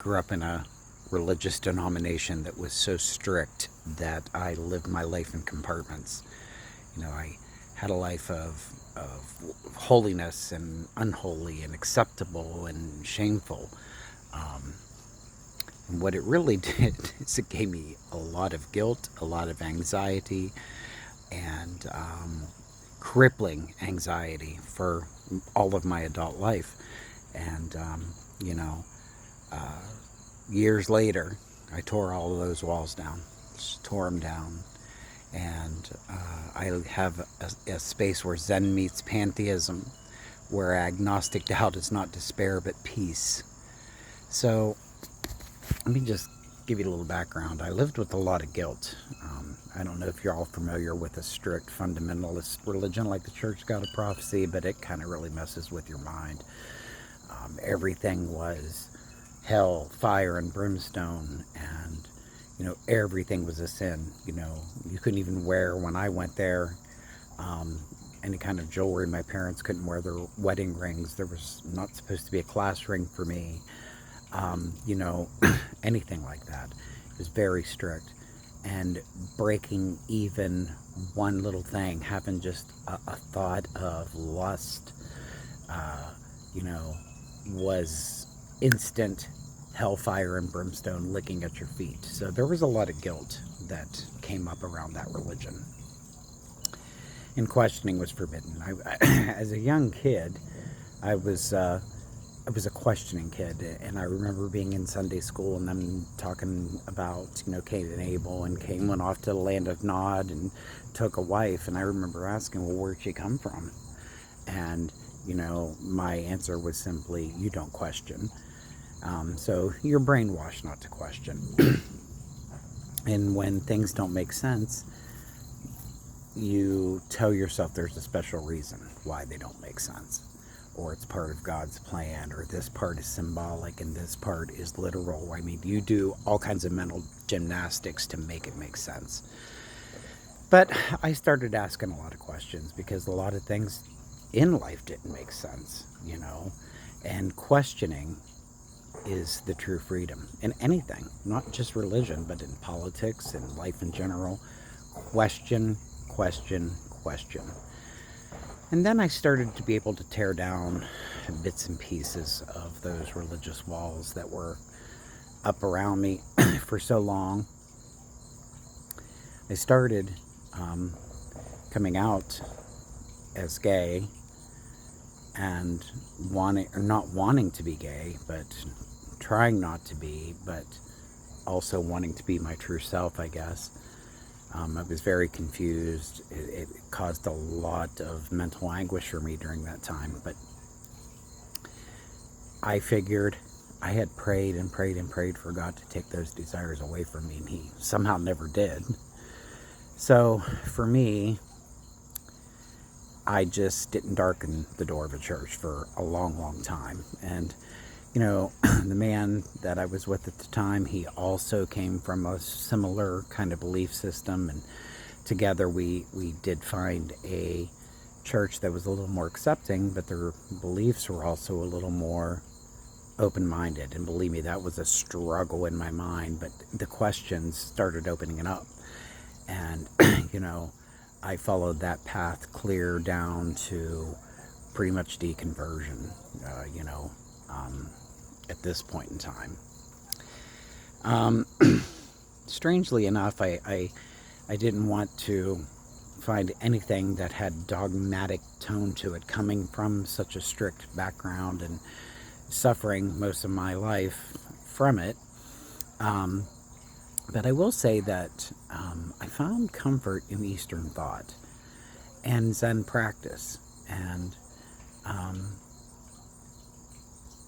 Grew up in a religious denomination that was so strict that I lived my life in compartments. I had a life of holiness and unholy and acceptable and shameful. Um, and what it really did is it gave me a lot of guilt, a lot of anxiety, and crippling anxiety for all of my adult life. And, you know, uh, years later, I tore all of those walls down, just tore them down. And I have a space where Zen meets pantheism, where agnostic doubt is not despair but peace. So let me just give you a little background. I lived with a lot of guilt. I don't know if you're all familiar with a strict fundamentalist religion like the Church God of Prophecy, but it kind of really messes with your mind. Everything was hell, fire, and brimstone, and everything was a sin. You couldn't even wear, when I went there, any kind of jewelry. My parents couldn't wear their wedding rings. There was not supposed to be a class ring for me. You know, anything like that. It was very strict. And breaking even one little thing, having just a thought of lust, uh, you know, was instant hellfire and brimstone licking at your feet. So there was a lot of guilt that came up around that religion. And questioning was forbidden. As a young kid, I was I was a questioning kid, and I remember being in Sunday school and them talking about, Cain and Abel, and Cain went off to the land of Nod and took a wife, and I remember asking, well, where'd she come from? And, my answer was simply, you don't question. So you're brainwashed not to question. And when things don't make sense, you tell yourself there's a special reason why they don't make sense, or it's part of God's plan, or this part is symbolic and this part is literal. I mean, you do all kinds of mental gymnastics to make it make sense. But I started asking a lot of questions because a lot of things in life didn't make sense, and questioning is the true freedom in anything, not just religion, but in politics and life in general. Question, question, question. And then I started to be able to tear down bits and pieces of those religious walls that were up around me for so long. I started coming out as gay and not wanting to be gay, but trying not to be, but also wanting to be my true self, I guess. I was very confused. It caused a lot of mental anguish for me during that time. But I figured I had prayed and prayed and prayed for God to take those desires away from me, and He somehow never did. So for me, I just didn't darken the door of a church for a long, long time. And the man that I was with at the time, he also came from a similar kind of belief system, and together we did find a church that was a little more accepting, but their beliefs were also a little more open-minded. And believe me, that was a struggle in my mind, but the questions started opening it up. And, I followed that path clear down to pretty much deconversion, at this point in time. Strangely enough, I didn't want to find anything that had dogmatic tone to it, coming from such a strict background and suffering most of my life from it. But I will say that I found comfort in Eastern thought and Zen practice, and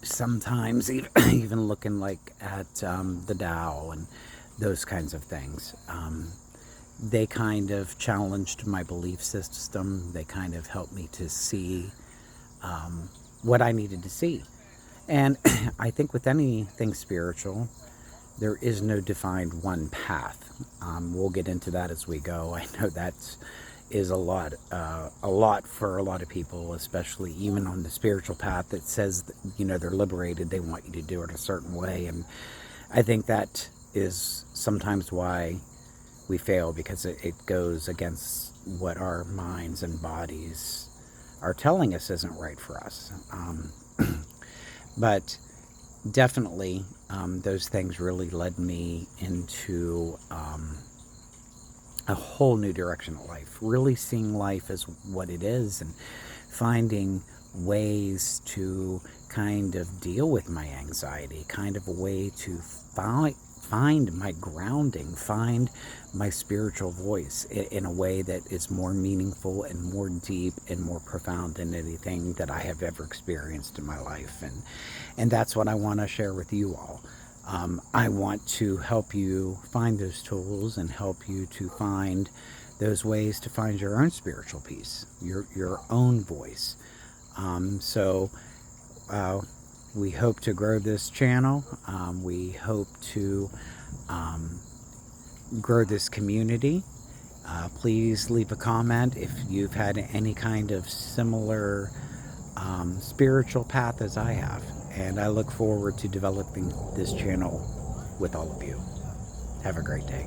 sometimes even looking at the Tao and those kinds of things. They kind of challenged my belief system. They kind of helped me to see what I needed to see. And I think with anything spiritual, there is no defined one path. We'll get into that as we go. I know that's, is a lot for a lot of people, especially even on the spiritual path that says that, they're liberated. They want you to do it a certain way, and I think that is sometimes why we fail, because it goes against what our minds and bodies are telling us isn't right for us. But definitely, those things really led me into a whole new direction of life, really seeing life as what it is and finding ways to kind of deal with my anxiety, kind of a way to find my grounding, find my spiritual voice in a way that is more meaningful and more deep and more profound than anything that I have ever experienced in my life. And that's what I want to share with you all. I want to help you find those tools and help you to find those ways to find your own spiritual peace, your own voice. So we hope to grow this channel. We hope to grow this community. Please leave a comment if you've had any kind of similar spiritual path as I have. And I look forward to developing this channel with all of you. Have a great day.